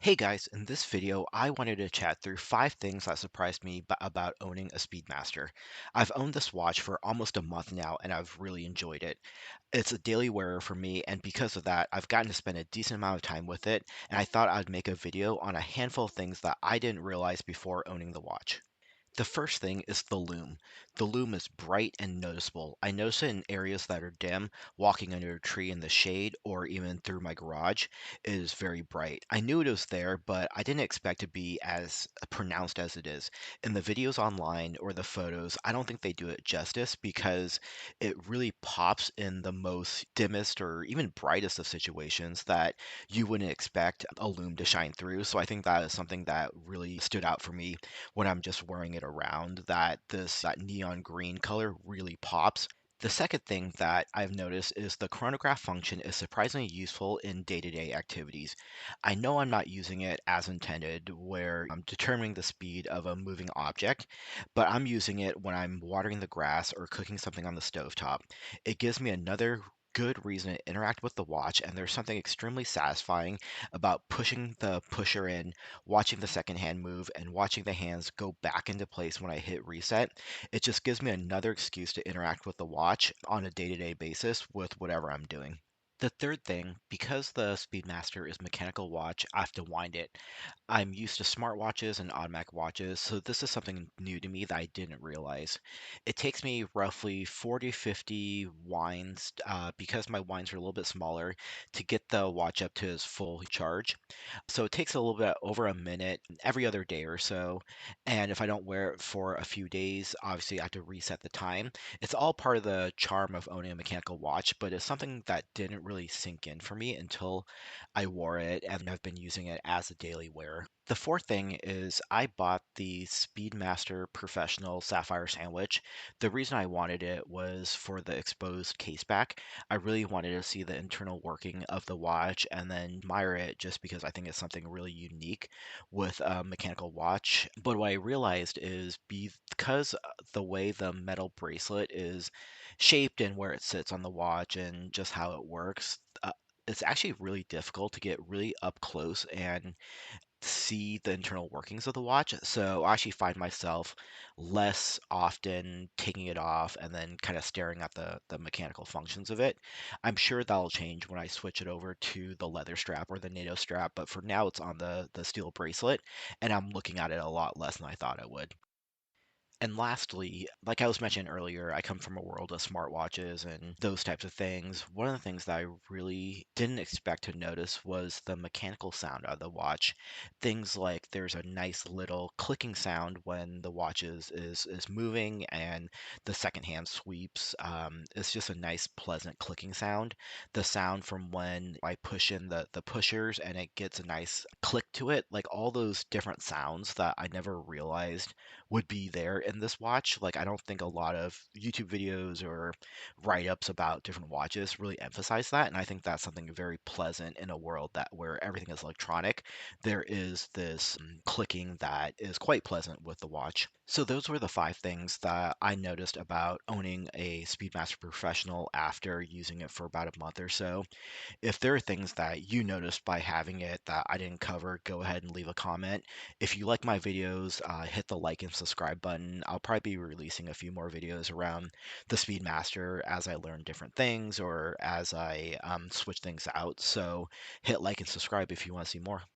Hey guys, in this video, I wanted to chat through 5 things that surprised me about owning a Speedmaster. I've owned this watch for almost a month now and I've really enjoyed it. It's a daily wearer for me, and because of that, I've gotten to spend a decent amount of time with it, and I thought I'd make a video on a handful of things that I didn't realize before owning the watch. The first thing is the lume. The lume is bright and noticeable. I notice it in areas that are dim, walking under a tree in the shade, or even through my garage. It is very bright. I knew it was there, but I didn't expect to be as pronounced as it is. In the videos online or the photos, I don't think they do it justice because it really pops in the most dimmest or even brightest of situations that you wouldn't expect a lume to shine through. So I think that is something that really stood out for me when I'm just wearing it around, that that neon green color really pops. The second thing that I've noticed is the chronograph function is surprisingly useful in day-to-day activities. I know I'm not using it as intended, where I'm determining the speed of a moving object, but I'm using it when I'm watering the grass or cooking something on the stovetop. It gives me another good reason to interact with the watch, and there's something extremely satisfying about pushing the pusher in, watching the second hand move, and watching the hands go back into place when I hit reset. It just gives me another excuse to interact with the watch on a day-to-day basis with whatever I'm doing. The third thing, because the Speedmaster is mechanical watch, I have to wind it. I'm used to smartwatches and automatic watches, so this is something new to me that I didn't realize. It takes me roughly 40, 50 winds, because my winds are a little bit smaller, to get the watch up to its full charge. So it takes a little bit over a minute every other day or so. And if I don't wear it for a few days, obviously I have to reset the time. It's all part of the charm of owning a mechanical watch, but it's something that didn't really sink in for me until I wore it and I've been using it as a daily wear. The fourth thing is I bought the Speedmaster Professional Sapphire Sandwich. The reason I wanted it was for the exposed case back. I really wanted to see the internal working of the watch and then admire it just because I think it's something really unique with a mechanical watch. But what I realized is because the way the metal bracelet is shaped and where it sits on the watch and just how it works, it's actually really difficult to get really up close and see the internal workings of the watch. So I actually find myself less often taking it off and then kind of staring at the mechanical functions of it. I'm sure that'll change when I switch it over to the leather strap or the NATO strap, but for now it's on the steel bracelet and I'm looking at it a lot less than I thought I would. And lastly, like I was mentioning earlier, I come from a world of smartwatches and those types of things. One of the things that I really didn't expect to notice was the mechanical sound out of the watch. Things like there's a nice little clicking sound when the watch is moving and the second hand sweeps. It's just a nice, pleasant clicking sound. The sound from when I push in the pushers and it gets a nice click to it, like all those different sounds that I never realized would be there in this watch. Like, I don't think a lot of YouTube videos or write-ups about different watches really emphasize that, and I think that's something very pleasant in a world that where everything is electronic. There is this clicking that is quite pleasant with the watch. So those were the 5 things that I noticed about owning a Speedmaster Professional after using it for about a month or so. If there are things that you noticed by having it that I didn't cover, go ahead and leave a comment. If you like my videos, hit the like and subscribe button. I'll probably be releasing a few more videos around the Speedmaster as I learn different things or as I switch things out. So hit like and subscribe if you want to see more.